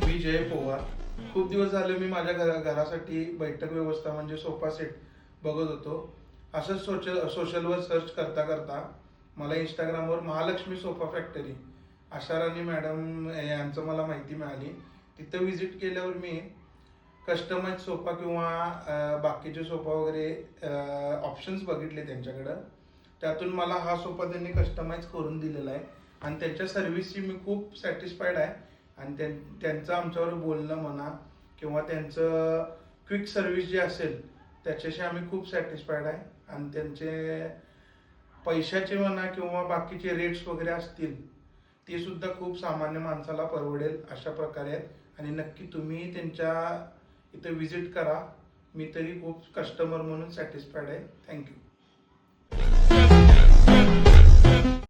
मी जय पवार. खूप दिवस झाले मी माझ्या घरासाठी बैठक व्यवस्था म्हणजे सोफा सेट बघत होतो. असंच सोशलवर सर्च करता करता मला इंस्टाग्रामवर महालक्ष्मी सोफा फॅक्टरी आशाराणी मॅडम यांचं मला माहिती मिळाली. तिथं व्हिजिट केल्यावर मी कस्टमाइज सोफा किंवा बाकीचे सोफा वगैरे ऑप्शन्स बघितले त्यांच्याकडं. त्यातून मला हा सोफा त्यांनी कस्टमाइज करून दिलेला आहे आणि त्यांच्या सर्व्हिसची मी खूप सॅटिस्फाईड आहे. आणि त्यांचं आमच्यावर बोलणं म्हणा किंवा त्यांचं क्विक सर्व्हिस जी असेल त्याच्याशी आम्ही खूप सॅटिस्फाईड आहे. आणि त्यांचे पैशाचे म्हणा किंवा बाकीचे रेट्स वगैरे असतील ते सुद्धा खूप सामान्य माणसाला परवडेल अशा प्रकारे आहेत. आणि नक्की तुम्ही त्यांच्या इथे व्हिजिट करा. मी तरी खूप कस्टमर म्हणून सॅटिस्फाईड आहे. थँक्यू.